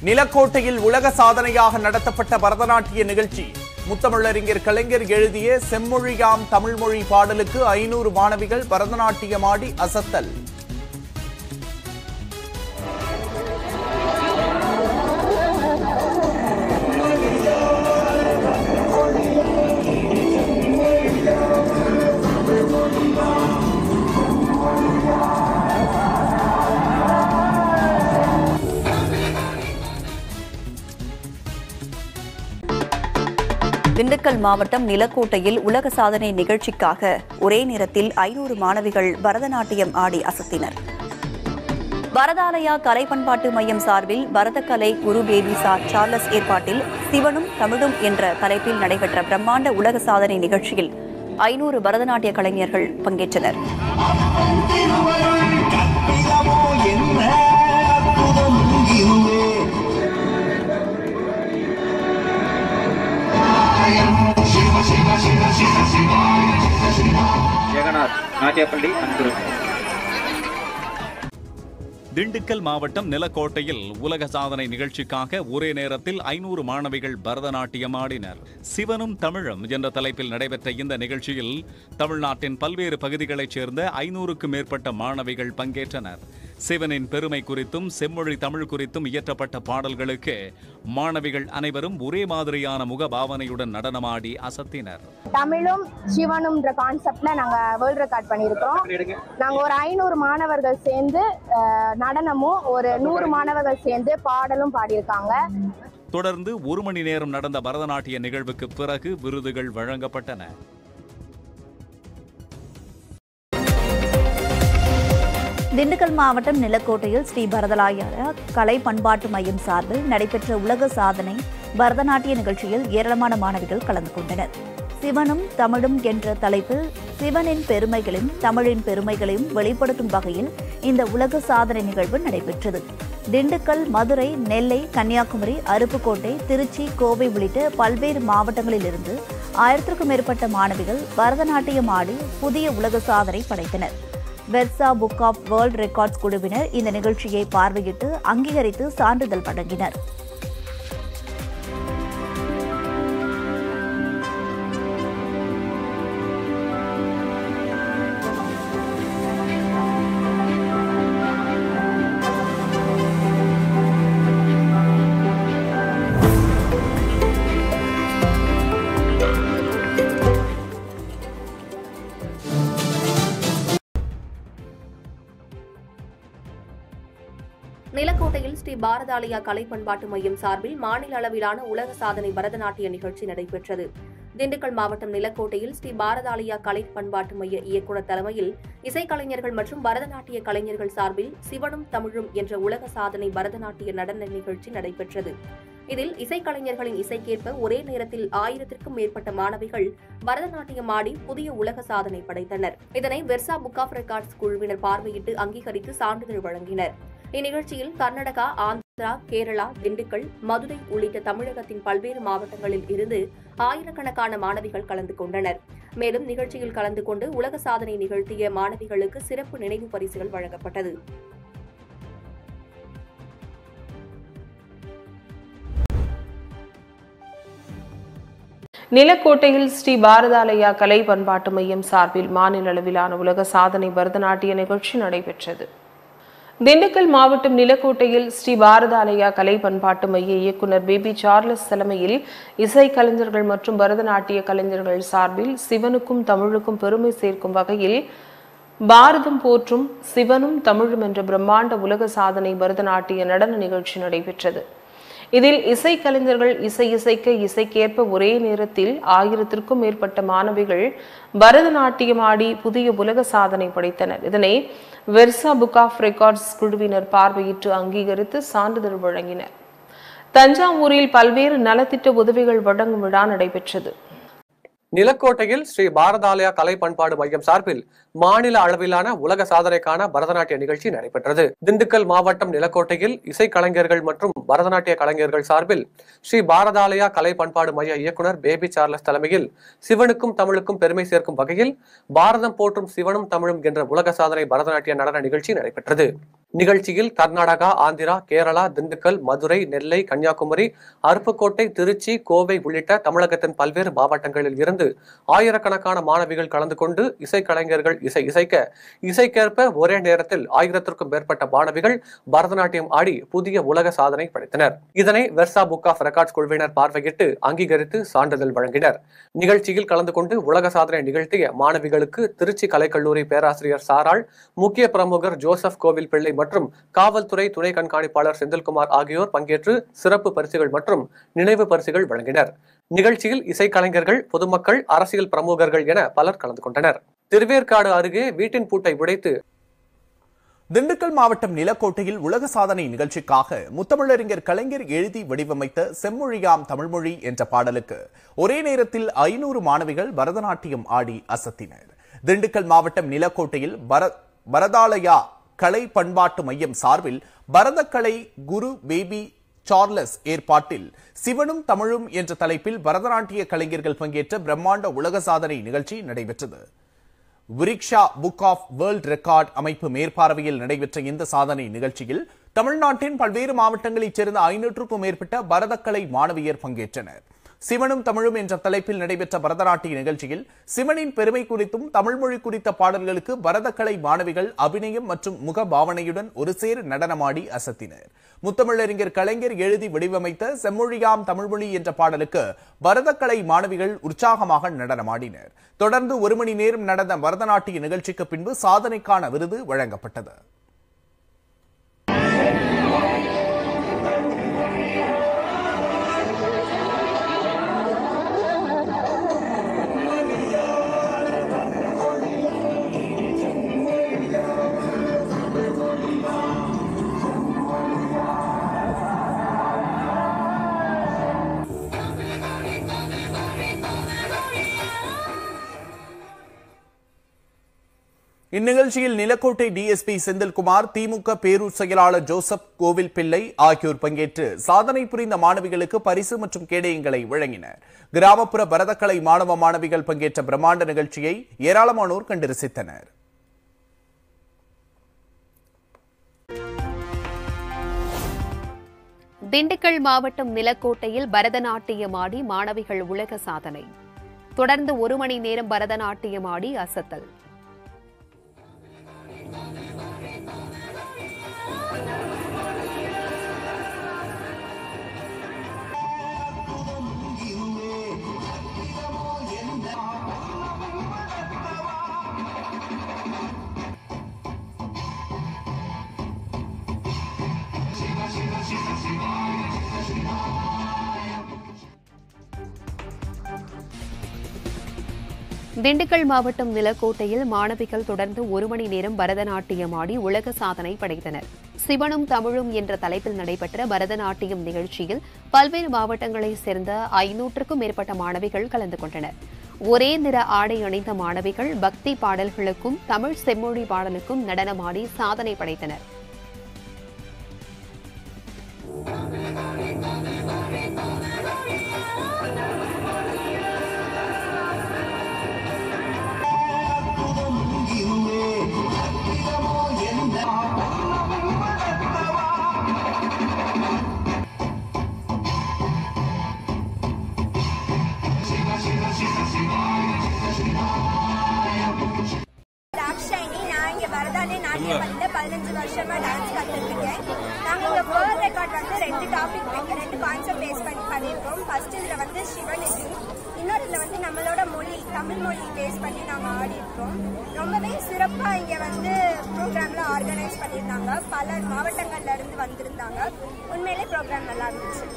நிலக்கோட்டையில் உலக சாதனையாக நடத்தப்பட்ட பரதநாட்டிய நிகழ்ச்சி. முத்தமிழறிஞர் கலைஞர் எழுதிய செம்மொழியாம் தமிழ்மொழி பாடலுக்கு 500 மாணவிகள் பரதநாட்டியமாடி அசத்தல். திண்டுக்கல் மாவட்டம் நிலக்கோட்டையில் உலக சாதனை நிகழ்ச்சிக்காக ஒரே நேரத்தில் 500 மாணவிகள் பரதநாட்டியம் ஆடி அசத்தினர். பரதாலயா கலை பண்பாட்டு மையம் சார்பில் பரதக்கலை குரு பேபி சார்லஸ் ஏற்பாட்டில் சிவனும் தமிழும் என்ற தலைப்பில் நடைபெற்ற பிரம்மாண்ட உலக சாதனை நிகழ்ச்சியில் 500 பரதநாட்டிய கலைஞர்கள் பங்கேற்றனர். திண்டுக்கல் மாவட்டம் நிலக்கோட்டையில் உலக சாதனை நிகழ்ச்சிக்காக ஒரே நேரத்தில் 500 மாணவிகள் பரதநாட்டியம் ஆடினர். சிவனும் தமிழும் என்ற தலைப்பில் நடைபெற்ற இந்த நிகழ்ச்சியில் தமிழ்நாட்டின் பல்வேறு பகுதிகளைச் சேர்ந்த 500க்கும் மேற்பட்ட மாணவிகள் பங்கேற்றனர். சிவனின் பெருமை குறித்தும் செம்மொழி தமிழ் குறித்தும் இயற்றப்பட்ட பாடல்களுக்கு மாணவிகள் அனைவரும் ஒரே மாதிரியான முகபாவனையுடன் நடனமாடி அசத்தினர். தமிழும் சிவனும் கான்செப்ட்ல நாங்க வேர்ல்ட் ரெக்கார்ட் பண்ணியிருக்கோம். நாங்க ஒரு 500 மாணவர்கள் சேர்ந்து நடனமும் ஒரு 100 மாணவர்கள் சேர்ந்து பாடலும் பாடியிருக்காங்க. தொடர்ந்து 1 மணி நேரம் நடந்த பரதநாட்டிய நிகழ்வுக்கு பிறகு விருதுகள் வழங்கப்பட்டன. திண்டுக்கல் மாவட்டம் நிலக்கோட்டையில் ஸ்ரீ பரதலாயா கலை பண்பாட்டு மையம் சார்பில் நடைபெற்ற உலக சாதனை பரதநாட்டிய நிகழ்ச்சியில் ஏராளமான மாணவிகள் கலந்து கொண்டனர். சிவனும் தமிழும் என்ற தலைப்பில் சிவனின் பெருமைகளையும் தமிழின் பெருமைகளையும் வெளிப்படுத்தும் வகையில் இந்த உலக சாதனை நிகழ்வு நடைபெற்றது. திண்டுக்கல், மதுரை, நெல்லை, கன்னியாகுமரி, அருப்புக்கோட்டை, திருச்சி, கோவை உள்ளிட்ட பல்வேறு மாவட்டங்களிலிருந்து 1000க்கும் மேற்பட்ட மாணவிகள் பரதநாட்டியம் ஆடி புதிய உலக சாதனை படைத்தனர். வெர்சா புக் ஆஃப் வேர்ல்ட் ரெக்கார்ட்ஸ் குழுவினர் இந்த நிகழ்ச்சியை பார்வையிட்டு அங்கீகரித்து சான்றிதழ் வழங்கினர். நிலக்கோட்டையில் ஸ்ரீ பாரதாலயா கலை பண்பாட்டு மையம் சார்பில் மாநில அளவிலான உலக சாதனை பரதநாட்டிய நிகழ்ச்சி நடைபெற்றது. திண்டுக்கல் மாவட்டம் நிலக்கோட்டையில் ஸ்ரீ பாரதாலயா கலை பண்பாட்டு மைய இயக்குநர் தலைமையில் இசைக்கலைஞர்கள் மற்றும் பரதநாட்டிய கலைஞர்கள் சார்பில் சிவனும் தமிழும் என்ற உலக சாதனை பரதநாட்டிய நடன நிகழ்ச்சி நடைபெற்றது. இதில் இசைக்கலைஞர்களின் இசைக்கேற்ப ஒரே நேரத்தில் 1000க்கும் மேற்பட்ட மாணவிகள் பரதநாட்டியம் ஆடி புதிய உலக சாதனை படைத்தனர். இதனை வெர்சா புக் ஆஃப் ரெக்கார்ட்ஸ் குழுவினர் பார்வையிட்டு அங்கீகரித்து சான்றிதழ் வழங்கினர். இந்நிகழ்ச்சியில் கர்நாடகா, ஆந்திரா, கேரளா, திண்டுக்கல், மதுரை உள்ளிட்ட தமிழகத்தின் பல்வேறு மாவட்டங்களில் இருந்து ஆயிரக்கணக்கான மாணவிகள் கலந்து கொண்டனர். மேலும் நிகழ்ச்சியில் கலந்து கொண்டு உலக சாதனை நிகழ்த்திய மாணவிகளுக்கு சிறப்பு நினைவு பரிசுகள் வழங்கப்பட்டது. நிலக்கோட்டையில் ஸ்ரீ பாரதாலயா கலை பண்பாட்டு மையம் சார்பில் மாநில அளவிலான உலக சாதனை பரதநாட்டிய நிகழ்ச்சி நடைபெற்றது. திண்டுக்கல் மாவட்டம் நிலக்கோட்டையில் ஸ்ரீ பாரதாலயா கலை பண்பாட்டு மைய இயக்குநர் பேபி சார்லஸ் தலைமையில் இசை கலைஞர்கள் மற்றும் பரதநாட்டிய கலைஞர்கள் சார்பில் சிவனுக்கும் தமிழுக்கும் பெருமை சேர்க்கும் வகையில் பாரதம் போற்றும் சிவனும் தமிழும் என்ற பிரம்மாண்ட உலக சாதனை பரதநாட்டிய நடன நிகழ்ச்சி நடைபெற்றது. இதில் இசைக்கலைஞர்கள் இசைக்க இசைக்கேற்ப ஒரே நேரத்தில் 1000க்கும் மேற்பட்ட மாணவிகள் பரதநாட்டியம் ஆடி புதிய உலக சாதனை படைத்தனர். இதனை வெர்சா புக் ஆஃப் ரெக்கார்ட்ஸ் குழுவினர் பார்வையிட்டு அங்கீகரித்து சான்றிதழ் வழங்கினர். தஞ்சாவூரில் பல்வேறு நலத்திட்ட உதவிகள் வழங்கும் விழா நடைபெற்றது. நிலக்கோட்டையில் ஸ்ரீ பாரதாலயா கலை பண்பாடு மையம் சார்பில் மாநில அளவிலான உலக சாதனைக்கான பரதநாட்டிய நிகழ்ச்சி நடைபெற்றது. திண்டுக்கல் மாவட்டம் நிலக்கோட்டையில் இசைக்கலைஞர்கள் மற்றும் பரதநாட்டிய கலைஞர்கள் சார்பில் ஸ்ரீ பாரதாலயா கலை பண்பாடு மைய இயக்குநர் பேபி சார்லஸ் தலைமையில் சிவனுக்கும் தமிழுக்கும் பெருமை சேர்க்கும் வகையில் பாரதம் போற்றும் சிவனும் தமிழும் என்ற உலக சாதனை பரதநாட்டிய நடன நிகழ்ச்சி நடைபெற்றது. நிகழ்ச்சியில் கர்நாடகா, ஆந்திரா, கேரளா, திண்டுக்கல், மதுரை, நெல்லை, கன்னியாகுமரி, அருப்புக்கோட்டை, திருச்சி, கோவை உள்ளிட்ட தமிழகத்தின் பல்வேறு மாவட்டங்களில் இருந்து ஆயிரக்கணக்கான மாணவிகள் கலந்து கொண்டு இசைக்கலைஞர்கள் இசைக்க இசைக்கேற்ப ஒரே நேரத்தில் 1000க்கும் மேற்பட்ட மாணவிகள் பரதநாட்டியம் ஆடி புதிய உலக சாதனை படைத்தனர். இதனை வெர்சா புக் ஆஃப் ரெக்கார்ட்ஸ் குழுவினர் பார்வையிட்டு அங்கீகரித்து சான்றிதழ் வழங்கினர். நிகழ்ச்சியில் கலந்து கொண்டு உலக சாதனை நிகழ்த்திய மாணவிகளுக்கு திருச்சி கலைக்கல்லூரி பேராசிரியர் சாராள், முக்கிய பிரமுகர் ஜோசப் கோவில் பிள்ளை மற்றும் காவல்துறை துணை கண்காணிப்பாளர் செந்தில்குமார் ஆகியோர் பங்கேற்று சிறப்பு பரிசுகள் மற்றும் நினைவு பரிசுகள் வழங்கினர். நிகழ்ச்சியில் இசைக்கலைஞர்கள், பொதுமக்கள், அரசியல் பிரமுகர்கள் என பலர் கலந்து கொண்டனர். திருவேற்காடு அருகே வீட்டின் பூட்டை உடைத்து திண்டுக்கல் மாவட்டம் நிலக்கோட்டையில் உலக சாதனை நிகழ்ச்சிக்காக முத்தமிழறிஞர் கலைஞர் எழுதி வடிவமைத்த செம்மொழியாம் தமிழ்மொழி என்ற பாடலுக்கு ஒரே நேரத்தில் 500 மாணவிகள் பரதநாட்டியம் ஆடி அசத்தினர். திண்டுக்கல் மாவட்டம் நிலக்கோட்டையில் பரதாலயா கலை பண்பாட்டு மையம் சார்பில் பரதக்கலை குரு பேபி சார்லஸ் ஏற்பாட்டில் சிவனும் தமிழும் என்ற தலைப்பில் பரதநாட்டிய கலைஞர்கள் பங்கேற்ற பிரம்மாண்ட உலக சாதனை நிகழ்ச்சி நடைபெற்றது. விரிக்ஷா புக் ஆஃப் வேர்ல்ட் ரெக்கார்ட் அமைப்பு மேற்பார்வையில் நடைபெற்ற இந்த சாதனை நிகழ்ச்சியில் தமிழ்நாட்டின் பல்வேறு மாவட்டங்களைச் சேர்ந்த 500க்கும் மேற்பட்ட பரதக்கலை மாணவியர் பங்கேற்றனர். சிவனும் தமிழும் என்ற தலைப்பில் நடைபெற்ற பரதநாட்டிய நிகழ்ச்சியில் சிவனின் பெருமை குறித்தும் தமிழ்மொழி குறித்த பாடல்களுக்கு பரதக்கலை மாணவிகள் அபிநயம் மற்றும் முக பாவனையுடன் ஒரு சேர நடனமாடி அசத்தினர். முத்தமிழறிஞர் கலைஞர் எழுதி வடிவமைத்த செம்மொழியாம் தமிழ்மொழி என்ற பாடலுக்கு பரதக்கலை மாணவிகள் உற்சாகமாக நடனமாடினர். தொடர்ந்து 1 மணி நேரம் நடந்த பரதநாட்டிய நிகழ்ச்சிக்கு பின்பு சாதனைக்கான விருது வழங்கப்பட்டது. இந்நிகழ்ச்சியில் நிலக்கோட்டை டிஎஸ்பி செந்தில்குமார், திமுக பேரூர் செயலாளர் ஜோசப் கோவில் பிள்ளை ஆகியோர் பங்கேற்று சாதனை புரிந்த மாணவிகளுக்கு பரிசு மற்றும் கேடயங்களை வழங்கினர். கிராமப்புற பரதக்கலை மாணவ மாணவிகள் பங்கேற்ற பிரம்மாண்ட நிகழ்ச்சியை ஏராளமானோர் கண்டு ரசித்தனர். திண்டுக்கல் மாவட்டம் நிலக்கோட்டையில் பரதநாட்டியமாடி மாணவிகள் உலக சாதனை. தொடர்ந்து 1 மணி நேரம் பரதநாட்டியமாடி அசத்தல். திண்டுக்கல் மாவட்டம் நிலக்கோட்டையில் மாணவிகள் தொடர்ந்து 1 மணி நேரம் பரதநாட்டியமாடி உலக சாதனை படைத்தனர். சிவனும் தமிழும் என்ற தலைப்பில் நடைபெற்ற பரதநாட்டியம் நிகழ்ச்சியில் பல்வேறு மாவட்டங்களைச் சேர்ந்த 500க்கும் மேற்பட்ட மாணவிகள் கலந்து கொண்டனர். ஒரே நிற ஆடை அணிந்த மாணவிகள் பக்தி பாடல்களுக்கும் தமிழ் செம்மொழி பாடலுக்கும் நடனமாடி சாதனை படைத்தனர். நாட்டியம் வந்து 15 வருஷமா டான்ஸ் கத்துக்கிட்டேன். நாங்க இந்த வேர்ல்ட் ரெக்கார்ட் வந்து 2 டாபிக் 2 கான்செப்ட் பேஸ் பண்ணியிருக்கோம். ஃபர்ஸ்ட் இதுல வந்து சிவன் இது, இன்னொரு இதுல வந்து நம்மளோட மொழி தமிழ் மொழி பேஸ் பண்ணி நாங்க ஆடி இருக்கோம். ரொம்பவே சிறப்பா இங்க வந்து ப்ரோக்ராம்ல ஆர்கனைஸ் பண்ணியிருந்தாங்க. பல மாவட்டங்கள்ல இருந்து வந்திருந்தாங்க. உண்மையிலே ப்ரோக்ராம் நல்லா இருந்துச்சு.